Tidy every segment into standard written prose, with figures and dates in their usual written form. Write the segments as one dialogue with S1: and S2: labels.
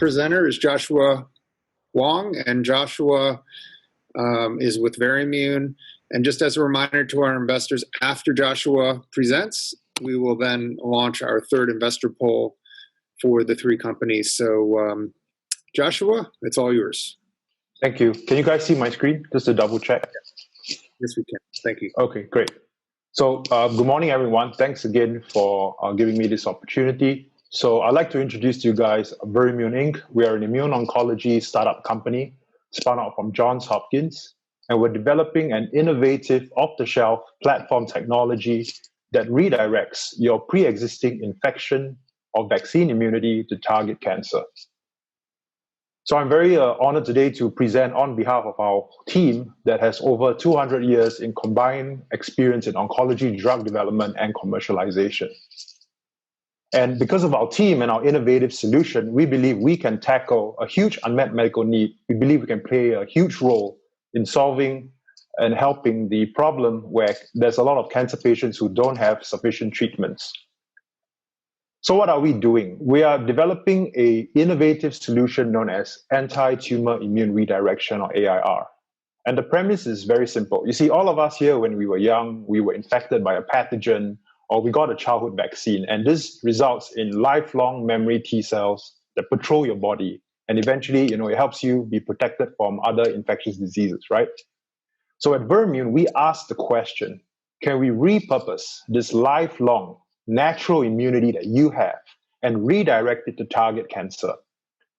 S1: presenter is Joshua Wong, and Joshua is with VerImmune. And just as a reminder to our investors, after Joshua presents, we will then launch our third investor poll for the three companies. So Joshua, it's all yours.
S2: Thank you. Can you guys see my screen? Just to double check.
S1: Yes, we can. Thank you.
S2: Okay, great. So good morning, everyone. Thanks again for giving me this opportunity. So I'd like to introduce to you guys VerImmune Inc. We are an immune oncology startup company spun out from Johns Hopkins, and we're developing an innovative off-the-shelf platform technology that redirects your pre-existing infection or vaccine immunity to target cancer. So I'm very honored today to present on behalf of our team that has over 200 years in combined experience in oncology drug development and commercialization. And because of our team and our innovative solution, we believe we can tackle a huge unmet medical need. We believe we can play a huge role in solving and helping the problem where there's a lot of cancer patients who don't have sufficient treatments. So what are we doing? We are developing an innovative solution known as anti-tumor immune redirection, or AIR. And the premise is very simple. You see, all of us here, when we were young, we were infected by a pathogen, or we got a childhood vaccine. And this results in lifelong memory T cells that patrol your body. And eventually, it helps you be protected from other infectious diseases, right? So at VerImmune, we asked the question, can we repurpose this lifelong natural immunity that you have and redirect it to target cancer?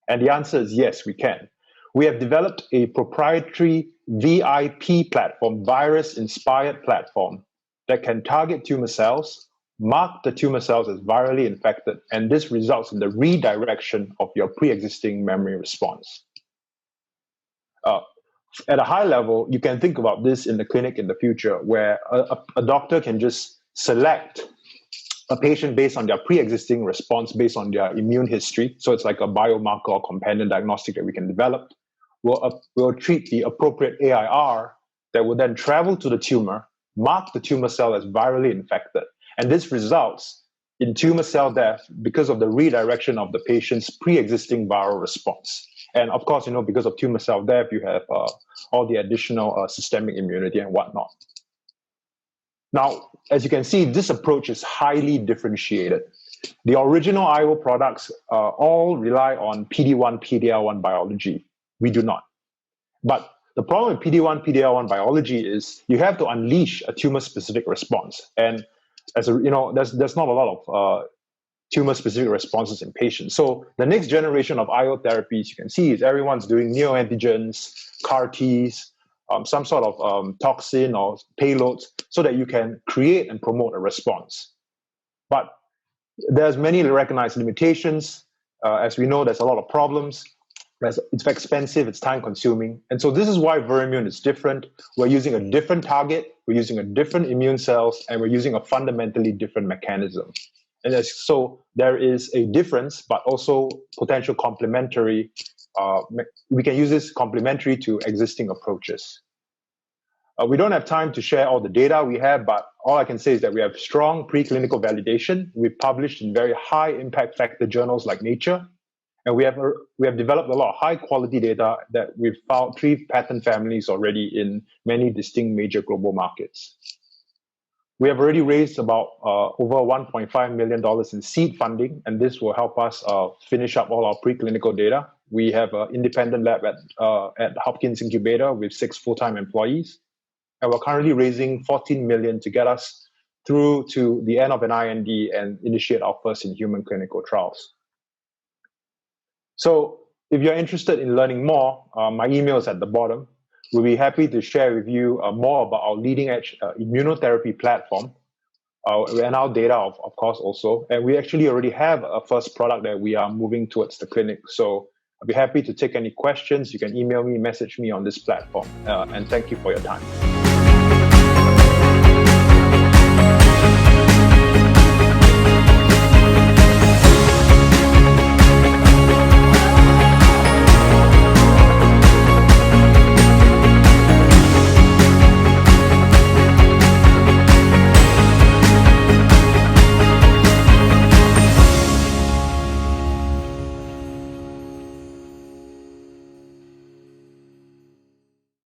S2: And the answer is yes, we can. We have developed a proprietary VIP platform, virus-inspired platform, that can target tumor cells, mark the tumor cells as virally infected, and this results in the redirection of your pre-existing memory response. At a high level, you can think about this in the clinic in the future, where a doctor can just select a patient based on their pre-existing response, based on their immune history. So it's like a biomarker or companion diagnostic that we can develop. We'll treat the appropriate AIR that will then travel to the tumor, mark the tumor cell as virally infected. And this results in tumor cell death because of the redirection of the patient's pre-existing viral response. And of course, because of tumor cell death, you have all the additional systemic immunity and whatnot. Now, as you can see, this approach is highly differentiated. The original IO products all rely on PD-1, PD-L1 biology. We do not. But the problem with PD-1, PD-L1 biology is you have to unleash a tumor-specific response. And there's not a lot of tumor-specific responses in patients. So the next generation of IO therapies you can see is everyone's doing neoantigens, CAR Ts, some sort of toxin or payloads, so that you can create and promote a response. But there's many recognized limitations. As we know, there's a lot of problems. It's expensive, it's time consuming. And so this is why VerImmune is different. We're using a different target, we're using a different immune cells, and we're using a fundamentally different mechanism. And so there is a difference, but also potential complementary. We can use this complementary to existing approaches. We don't have time to share all the data we have, but all I can say is that we have strong preclinical validation. We've published in very high impact factor journals like Nature. And we have developed a lot of high quality data that we've filed 3 patent families already in many distinct major global markets. We have already raised about over $1.5 million in seed funding, and this will help us finish up all our preclinical data. We have an independent lab at Hopkins Incubator with 6 full-time employees, and we're currently raising $14 million to get us through to the end of an IND and initiate our first in-human clinical trials. So if you're interested in learning more, my email is at the bottom. We'll be happy to share with you more about our leading-edge immunotherapy platform and our data, of course, also. And we actually already have a first product that we are moving towards the clinic. So I'll be happy to take any questions. You can email me, message me on this platform. And thank you for your time.